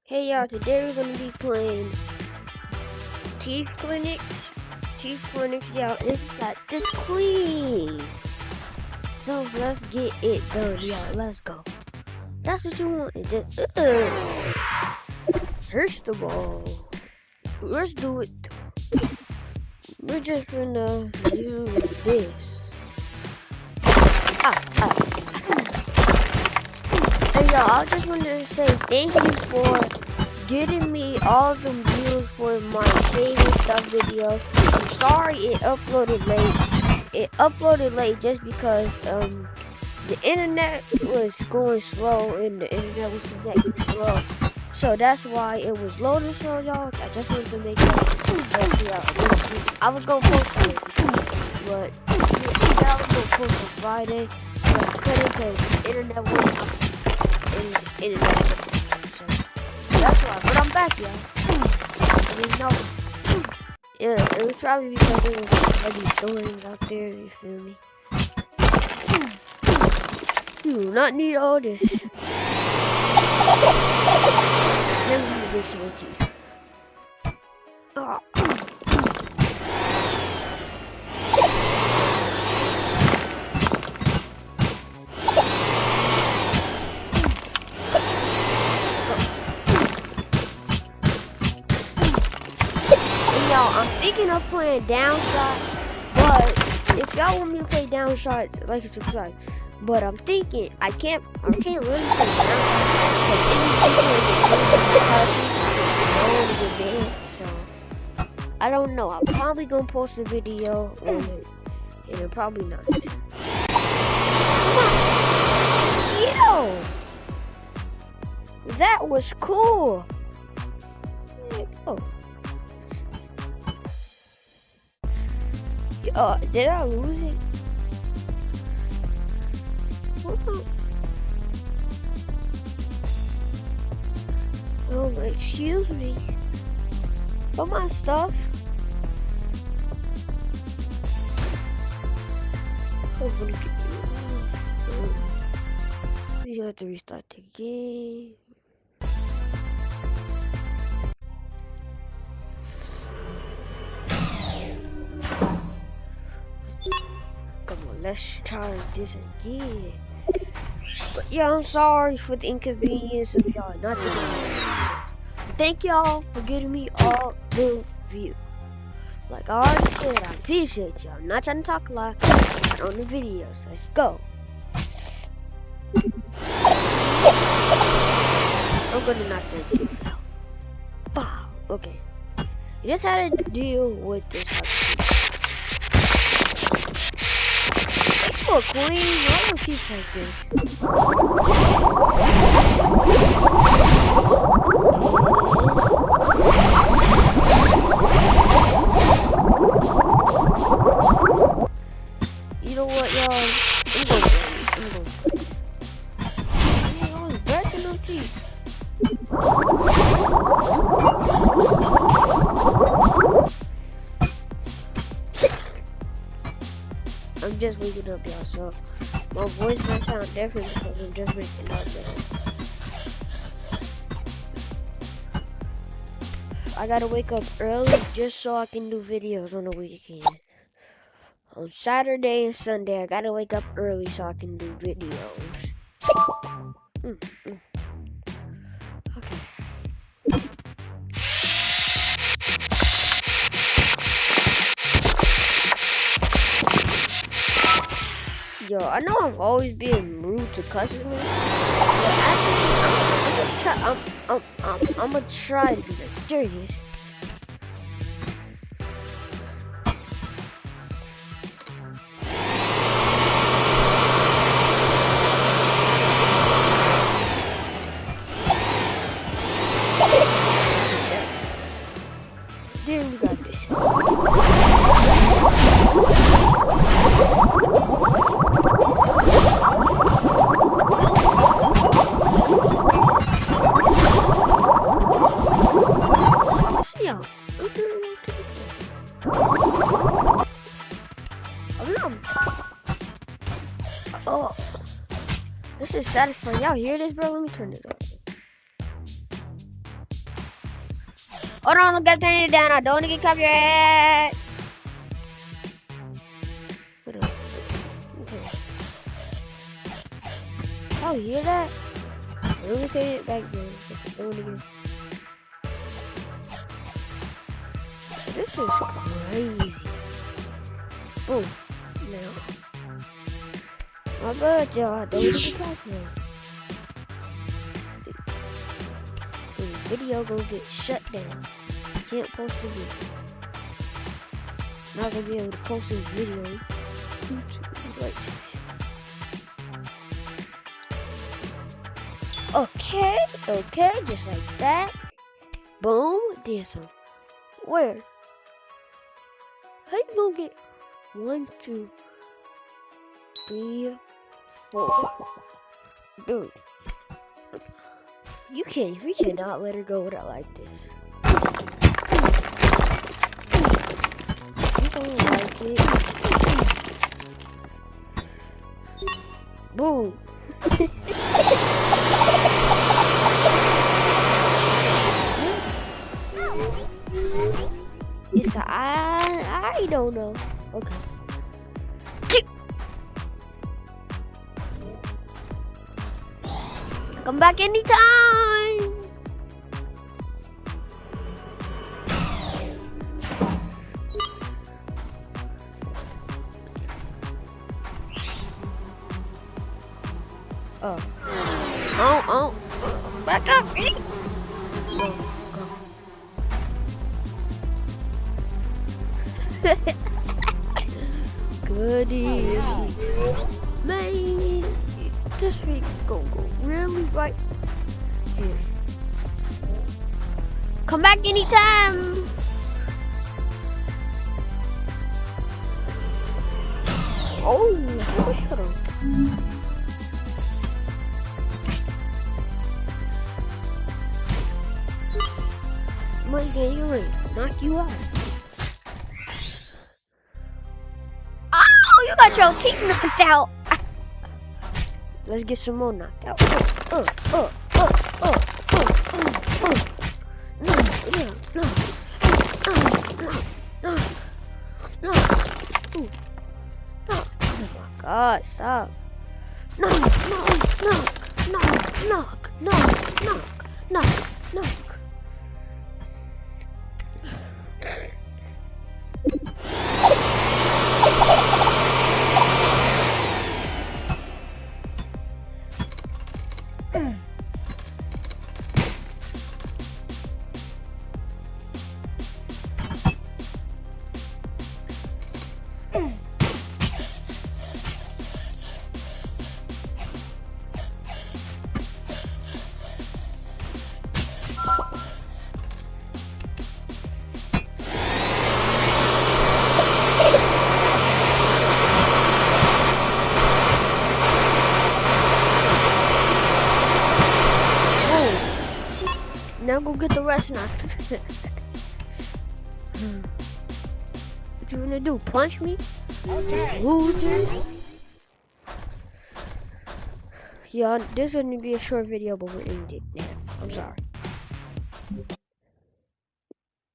Hey y'all, today we're gonna be playing teeth clinics. Teeth clinics, y'all. It's got this clean. So let's get it done, y'all. Let's go. That's what you want. Just, first of all, let's do it. We're just gonna use this. And y'all, I just wanted to say thank you for getting me all the views for my shaving stuff video. I'm sorry it uploaded late. It uploaded late just because the internet was going slow and the internet was connecting slow. So that's why it was loading slow, y'all. I just wanted to make that. I was gonna post it, but I was gonna post on Friday, but I couldn't because the internet was internet. So that's why. But I'm back, y'all. Yeah, it was probably because there was heavy storms out there. You feel me? You do not need all this. Never need this with you. I'm thinking of playing down shot, but if y'all want me to play down shot, like and subscribe. But I'm thinking I can't really play down shot so I don't know. I'm probably gonna post a video and probably not. Yo, that was cool. Oh. Did I lose it? Oh, excuse me. But my stuff. We have to restart the game. Let's try this again. But yeah, I'm sorry for the inconvenience of y'all not getting me. Thank y'all for getting me all the views. Like I already said, I appreciate y'all. I'm not trying to talk a lot, but on the videos. Let's go. I'm gonna knock that teeth out. Wow. Okay. You just had to deal with this. Oh, queen, why don't keep like this? You know what, y'all? I'm going brushing no teeth. I'm just waking up, y'all, so my voice might sound different because I'm just waking up, man. I gotta wake up early just so I can do videos on the weekend. On Saturday and Sunday, I gotta wake up early so I can do videos. Okay. Yo, I know I'm always being rude to customers, but actually, I'm gonna try to be like, there it is. Then we got this. Oh, this is satisfying. Y'all hear this, bro? Let me turn it up. Hold on, I gotta turn it down. I don't want to get copyright. Hold on. Okay. Oh, you hear that? Let me turn it back down. Do it again. This is crazy. Boom. Now. My bad, y'all. Don't get copyright. The video gonna get shut down. Can't post a video. Not gonna be able to post this video. Right. Okay, just like that. Boom. There's some. Where? How you gonna get 1, 2, 3, 4? Dude. We cannot let her go without like this. You don't like it. Boom. It's I don't know. Okay. Come back anytime. Oh. Back up. Go. Goody. Man, this week gonna go really right here. Come back anytime. Oh, shut up. Might get you in, knock you out. Oh, you got your teeth knocked out. Let's get some more knocked out. No. Oh my God, stop. Knock. Now go get the rest now. What you gonna do? Punch me? Okay. Loser. Yeah, this is gonna be a short video, but we're ending it now. I'm sorry.